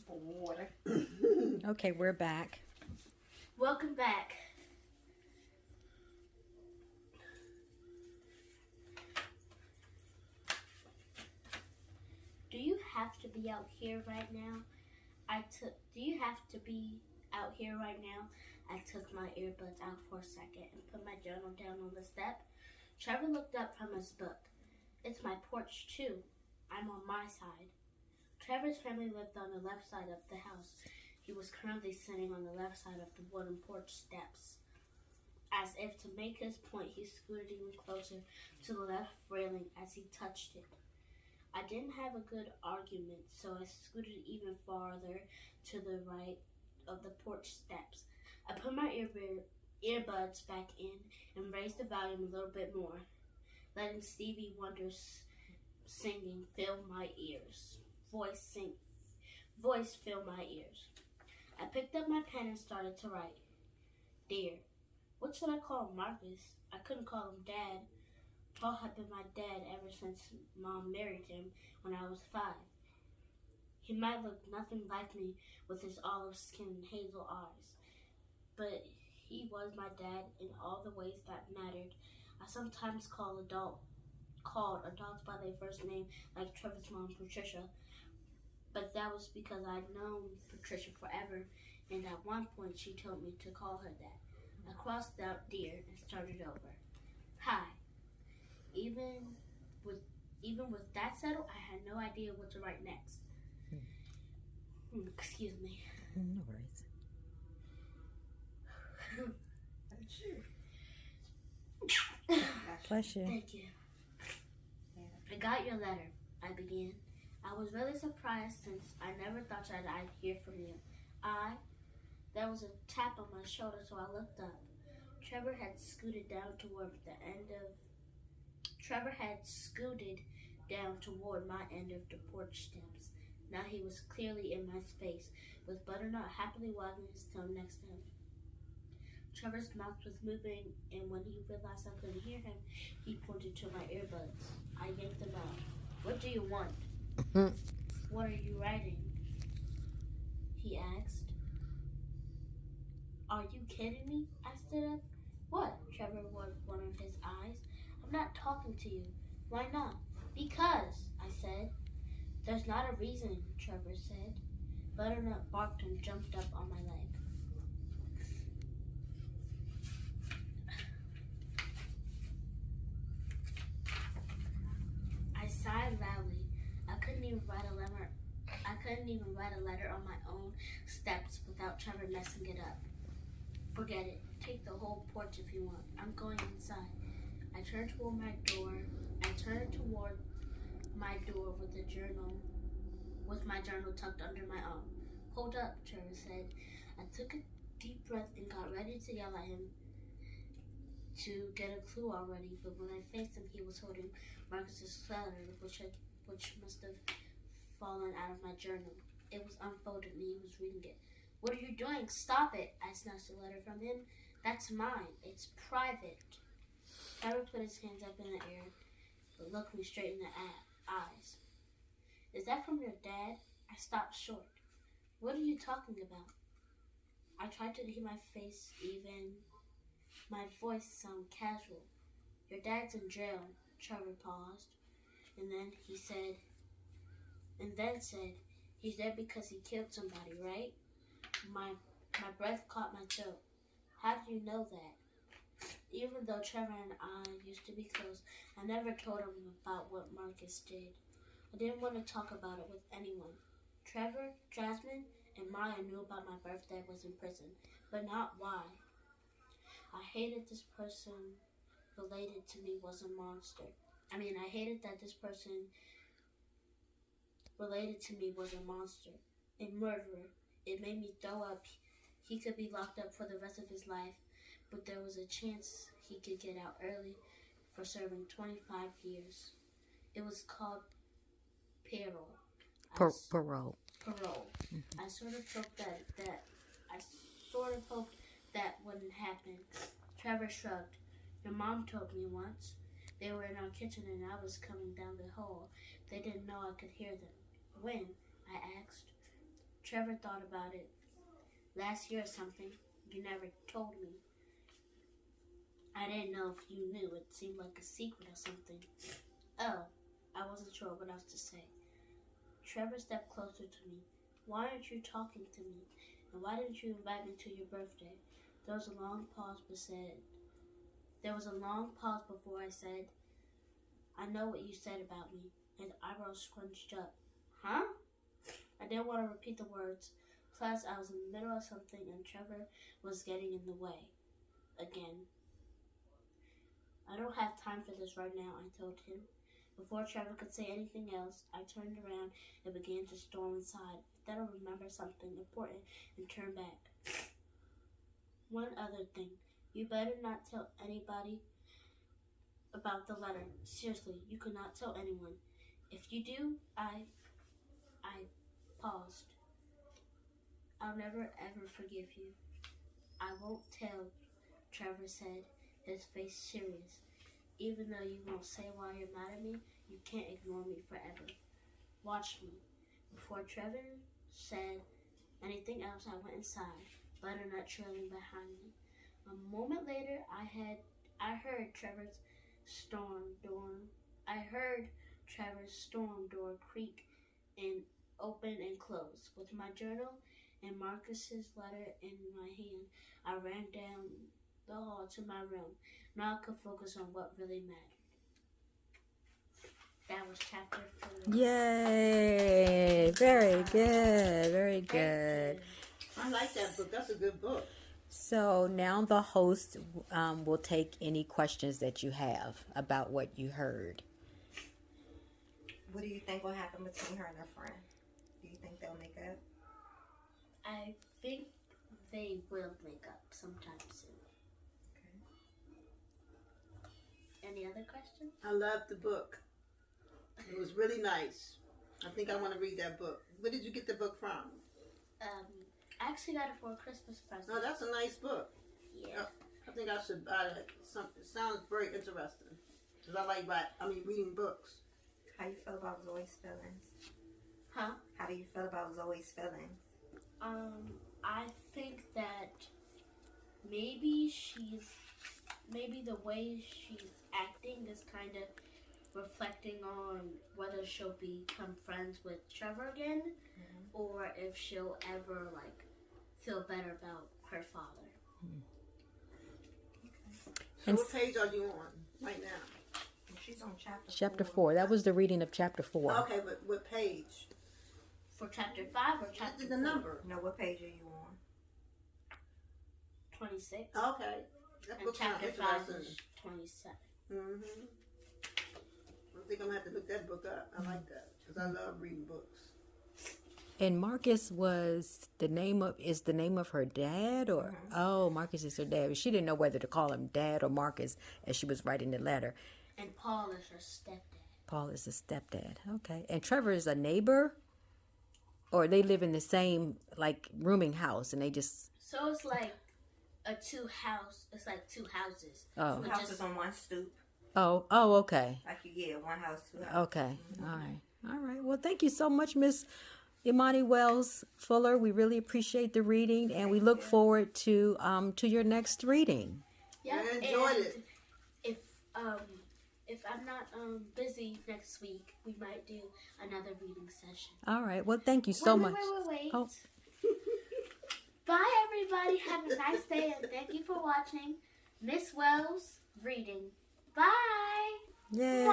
for water. Okay, we're back. Welcome back. Do you have to be out here right now? Do you have to be out here right now? I took my earbuds out for a second and put my journal down on the step. Trevor looked up from his book. It's my porch too. I'm on my side. Trevor's family lived on the left side of the house. He was currently sitting on the left side of the wooden porch steps. As if to make his point, he scooted even closer to the left railing as he touched it. I didn't have a good argument, so I scooted even farther to the right of the porch steps. I put my earbuds back in and raised the volume a little bit more, letting Stevie Wonder's singing fill my ears. Voice fill my ears. I picked up my pen and started to write. Dear, what should I call Marcus? I couldn't call him Dad. Paul had been my dad ever since Mom married him when I was 5. He might look nothing like me with his olive skin and hazel eyes, but he was my dad in all the ways that mattered. I sometimes called adults by their first name, like Trevor's mom, Patricia, but that was because I'd known Patricia forever, and at one point she told me to call her that. I crossed out dear and started over. Hi. Even with that settled, I had no idea what to write next. Excuse me. No worries. Bless you. Thank you. I got your letter, I began. I was really surprised since I never thought I'd hear from you. There was a tap on my shoulder, so I looked up. Trevor had scooted down toward my end of the porch steps. Now he was clearly in my space, with Butternut happily wagging his tail next to him. Trevor's mouth was moving, and when he realized I couldn't hear him, he pointed to my earbuds. I yanked them out. What do you want? What are you writing? He asked. Are you kidding me? I stood up. What? Trevor rolled one of his eyes. I'm not talking to you. Why not? Because, I said. There's not a reason, Trevor said. Butternut barked and jumped up on my leg. I sighed loudly. I couldn't even write a letter on my own steps without Trevor messing it up. Forget it. Take the whole porch if you want. I'm going inside. I turned toward my door with my journal tucked under my arm. Hold up, Trevor said. I took a deep breath and got ready to yell at him to get a clue already, but when I faced him, he was holding Marcus's letter, which must have fallen out of my journal. It was unfolded and he was reading it. What are you doing? Stop it! I snatched the letter from him. That's mine. It's private. Trevor put his hands up in the air, but looked me straight in the eyes. Is that from your dad? I stopped short. What are you talking about? I tried to keep my face even. My voice sounded casual. Your dad's in jail. Trevor paused, and then said, he's there because he killed somebody, right? My breath caught my throat. How do you know that? Even though Trevor and I used to be close, I never told him about what Marcus did. I didn't want to talk about it with anyone. Trevor, Jasmine, and Maya knew about my birthday was in prison, but not why. I hated this person related to me was a monster. I hated that this person related to me was a monster, a murderer. It made me throw up. He could be locked up for the rest of his life, but there was a chance he could get out early for serving 25 years. It was called parole. Parole. Mm-hmm. I sort of hoped that wouldn't happen. Trevor shrugged. Your mom told me once. They were in our kitchen and I was coming down the hall. They didn't know I could hear them. When? I asked. Trevor thought about it last year or something. You never told me. I didn't know if you knew. It seemed like a secret or something. Oh, I wasn't sure what else to say. Trevor stepped closer to me. Why aren't you talking to me? And why didn't you invite me to your birthday? There was a long pause before I said, I know what you said about me. His eyebrows scrunched up. Huh? I didn't want to repeat the words. Plus, I was in the middle of something and Trevor was getting in the way. Again. I don't have time for this right now, I told him. Before Trevor could say anything else, I turned around and began to storm inside. Then I remembered something important and turned back. One other thing. You better not tell anybody about the letter. Seriously, you could not tell anyone. If you do, I paused. I'll never ever forgive you. I won't tell, Trevor said, his face serious. Even though you won't say why you're mad at me, you can't ignore me forever. Watch me. Before Trevor said anything else, I went inside, Butternut trailing behind me. A moment later, I heard Trevor's storm door creak and open and close. With my journal and Marcus's letter in my hand, I ran down the hall to my room. Now I could focus on what really mattered. That was chapter 4. Yay! Very good. Very good. I like that book. That's a good book. So now the host will take any questions that you have about what you heard. What do you think will happen between her and her friend? Do you think they'll make up? I think they will make up sometime soon. Okay. Any other questions? I love the book. It was really nice. I think I want to read that book. Where did you get the book from? I actually got it for a Christmas present. Oh, that's a nice book. Yeah. I think I should buy it. It sounds very interesting. Because I like reading books. How you feel about Zoe's feelings? Huh? How do you feel about Zoe's feelings? I think that maybe the way she's acting is kind of reflecting on whether she'll become friends with Trevor again, or if she'll ever feel better about her father. So what page are you on right now? She's on Chapter 4. That was the reading of chapter 4. Okay, but what page? For chapter 5 or chapter The number. No, what page are you on? 26. Okay. That And book sounds chapter 5 interesting. is 27. Mm-hmm. I think I'm going to have to look that book up. I like that. Because I love reading books. And Marcus is the name of her dad, or oh, Marcus is her dad. She didn't know whether to call him dad or Marcus as she was writing the letter. And Paul is her stepdad. Paul is a stepdad. Okay. And Trevor is a neighbor, or they live in the same rooming house, and they just. So it's like two houses. Oh. Two houses on one stoop. Oh, okay. One house, two houses. Okay. All right. Well, thank you so much, Miss Imani Wells Fuller. We really appreciate the reading, and we look forward to your next reading. Yeah, I enjoyed it. If I'm not busy next week, we might do another reading session. All right. Well, thank you so much. Wait. Oh. Bye, everybody. Have a nice day, and thank you for watching Miss Wells reading. Bye. Yay.